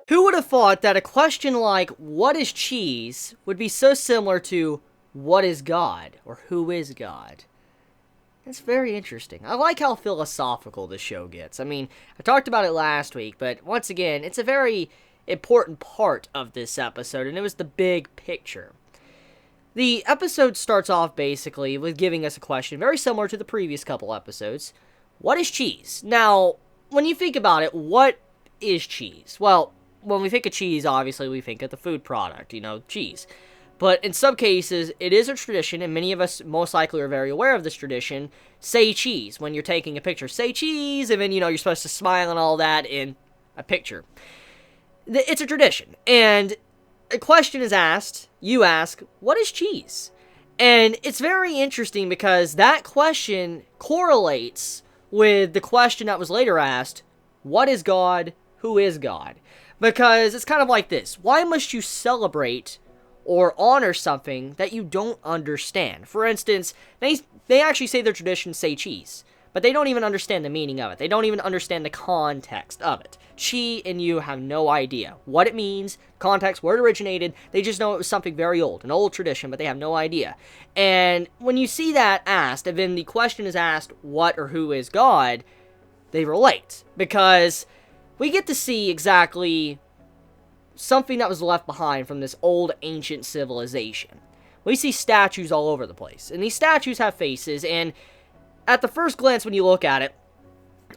Who would have thought that a question like, what is cheese, would be so similar to, what is God, or who is God? It's very interesting. I like how philosophical the show gets. I mean, I talked about it last week, but once again, it's a very important part of this episode, and it was the big picture. The episode starts off basically with giving us a question very similar to the previous couple episodes. What is cheese? Now, when you think about it, what is cheese? Well, when we think of cheese, obviously we think of the food product, cheese. But in some cases, it is a tradition, and many of us most likely are very aware of this tradition. Say cheese when you're taking a picture. Say cheese, and then, you're supposed to smile and all that in a picture. It's a tradition, and a question is asked, you ask, what is cheese? And it's very interesting because that question correlates with the question that was later asked, what is God? Who is God? Because it's kind of like this. Why must you celebrate or honor something that you don't understand? For instance, they actually say their traditions say cheese, but they don't even understand the meaning of it. They don't even understand the context of it. Chi and you have no idea what it means, context, where it originated. They just know it was something very old, an old tradition, but they have no idea. And when you see that asked, and then the question is asked, what or who is God, they relate. Because we get to see exactly something that was left behind from this old ancient civilization. We see statues all over the place, and these statues have faces, and at the first glance when you look at it,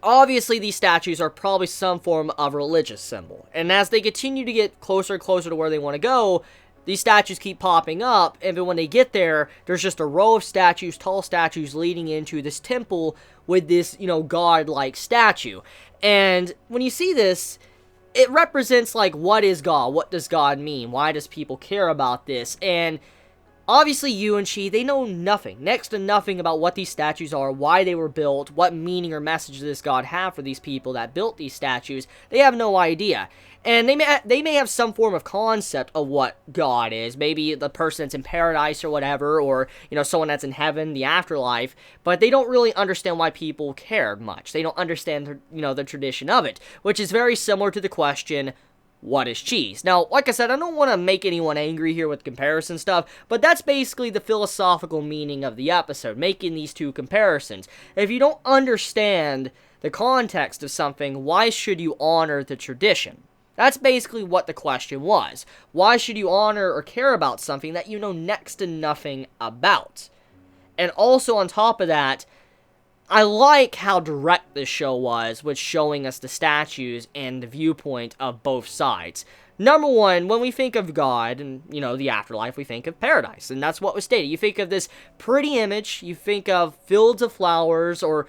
obviously these statues are probably some form of religious symbol, and as they continue to get closer and closer to where they want to go, these statues keep popping up, and then when they get there, there's just a row of statues, tall statues, leading into this temple with this, god-like statue. And when you see this, it represents, what is God? What does God mean? Why does people care about this? And obviously, you and she, they know nothing, next to nothing about what these statues are, why they were built, what meaning or message does God have for these people that built these statues. They have no idea. And they may have some form of concept of what God is. Maybe the person that's in paradise or whatever, or, someone that's in heaven, the afterlife. But they don't really understand why people care much. They don't understand, the tradition of it, which is very similar to the question, what is cheese? Now, like I said, I don't want to make anyone angry here with comparison stuff, but that's basically the philosophical meaning of the episode, making these two comparisons. If you don't understand the context of something, why should you honor the tradition? That's basically what the question was. Why should you honor or care about something that you know next to nothing about? And also on top of that, I like how direct this show was with showing us the statues and the viewpoint of both sides. Number one, when we think of God and, the afterlife, we think of paradise, and that's what was stated. You think of this pretty image, you think of fields of flowers, or,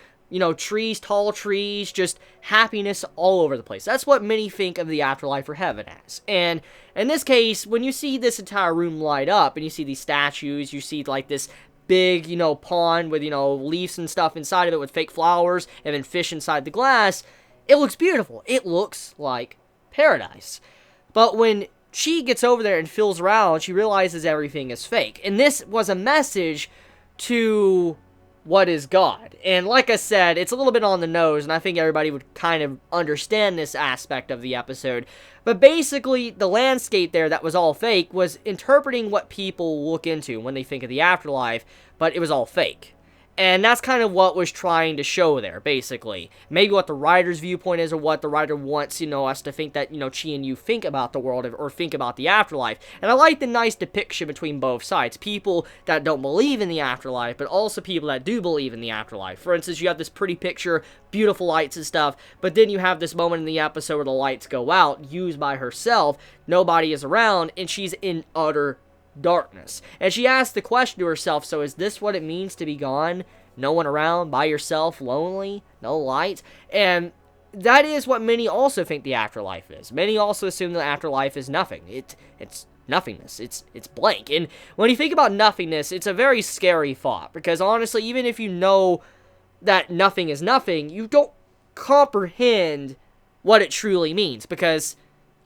trees, tall trees, just happiness all over the place. That's what many think of the afterlife or heaven as. And in this case, when you see this entire room light up, and you see these statues, you see, this big, pond with, leaves and stuff inside of it with fake flowers, and then fish inside the glass, it looks beautiful. It looks like paradise. But when she gets over there and feels around, she realizes everything is fake. And this was a message to what is God. And like I said, it's a little bit on the nose, and I think everybody would kind of understand this aspect of the episode. But basically, the landscape there that was all fake was interpreting what people look into when they think of the afterlife, but it was all fake. And that's kind of what was trying to show there, basically. Maybe what the writer's viewpoint is, or what the writer wants, us to think that, Chi and you think about the world, or think about the afterlife. And I like the nice depiction between both sides. People that don't believe in the afterlife, but also people that do believe in the afterlife. For instance, you have this pretty picture, beautiful lights and stuff, but then you have this moment in the episode where the lights go out, used by herself, nobody is around, and she's in utter darkness. And she asked the question to herself, so is this what it means to be gone? No one around, by yourself, lonely, no light? And that is what many also think the afterlife is. Many also assume the afterlife is nothing. It's nothingness. It's blank. And when you think about nothingness, it's a very scary thought, because honestly, even if you know that nothing is nothing, you don't comprehend what it truly means, because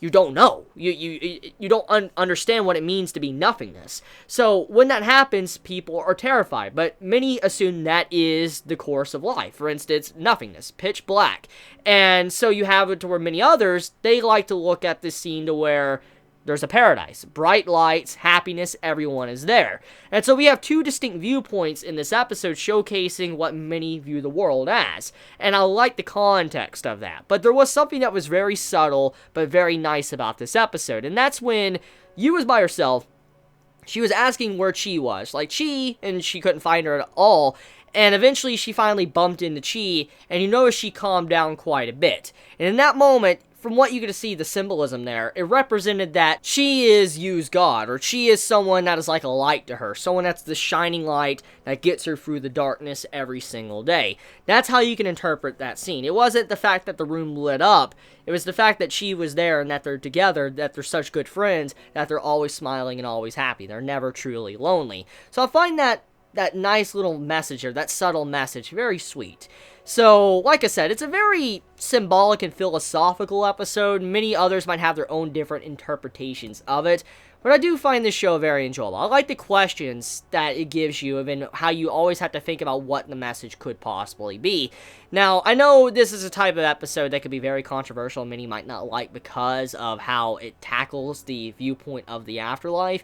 you don't know. You don't understand what it means to be nothingness. So when that happens, people are terrified. But many assume that is the course of life. For instance, nothingness, pitch black. And so you have it to where many others, they like to look at this scene to where there's a paradise. Bright lights, happiness, everyone is there. And so we have two distinct viewpoints in this episode showcasing what many view the world as. And I like the context of that. But there was something that was very subtle, but very nice about this episode. And that's when Yu was by herself. She was asking where Chi was. Like, Chi, and she couldn't find her at all. And eventually she finally bumped into Chi, and you notice she calmed down quite a bit. And in that moment, from what you get to see, the symbolism there, it represented that she is Yu's god, or she is someone that is like a light to her, someone that's the shining light that gets her through the darkness every single day. That's how you can interpret that scene. It wasn't the fact that the room lit up, it was the fact that she was there and that they're together, that they're such good friends, that they're always smiling and always happy. They're never truly lonely. So I find that nice little message there, that subtle message, very sweet. So, like I said, it's a very symbolic and philosophical episode. Many others might have their own different interpretations of it, but I do find this show very enjoyable. I like the questions that it gives you, and how you always have to think about what the message could possibly be. Now, I know this is a type of episode that could be very controversial, and many might not like because of how it tackles the viewpoint of the afterlife,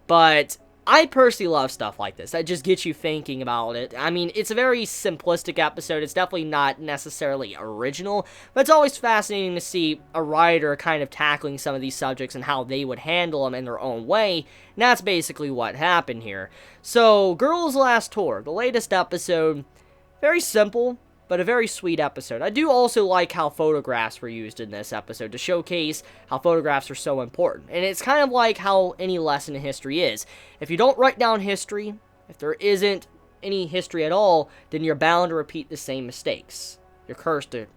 but I personally love stuff like this that just gets you thinking about it. I mean, it's a very simplistic episode. It's definitely not necessarily original, but it's always fascinating to see a writer kind of tackling some of these subjects and how they would handle them in their own way. And that's basically what happened here. So, Girls Last Tour, the latest episode, very simple, but a very sweet episode. I do also like how photographs were used in this episode to showcase how photographs are so important. And it's kind of like how any lesson in history is. If you don't write down history, if there isn't any history at all, then you're bound to repeat the same mistakes. You're cursed to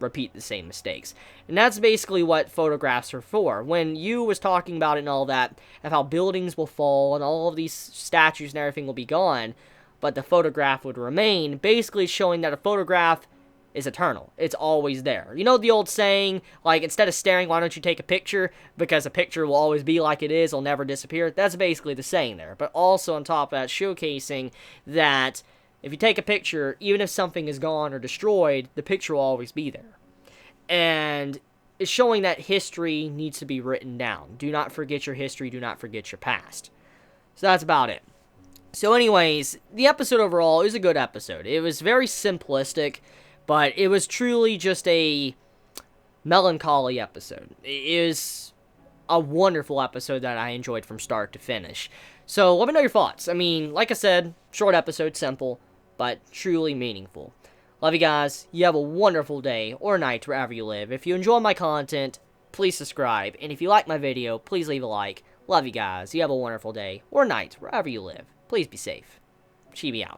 repeat the same mistakes. And that's basically what photographs are for. When Yu was talking about it and all that, of how buildings will fall and all of these statues and everything will be gone, but the photograph would remain, basically showing that a photograph is eternal. It's always there. You know the old saying, like, instead of staring, why don't you take a picture? Because a picture will always be like it is, it'll never disappear. That's basically the saying there. But also on top of that, showcasing that if you take a picture, even if something is gone or destroyed, the picture will always be there. And it's showing that history needs to be written down. Do not forget your history, do not forget your past. So that's about it. So anyways, the episode overall is a good episode. It was very simplistic, but it was truly just a melancholy episode. It is a wonderful episode that I enjoyed from start to finish. So let me know your thoughts. I mean, like I said, short episode, simple, but truly meaningful. Love you guys. You have a wonderful day or night wherever you live. If you enjoy my content, please subscribe. And if you like my video, please leave a like. Love you guys. You have a wonderful day or night wherever you live. Please be safe. Chibi out.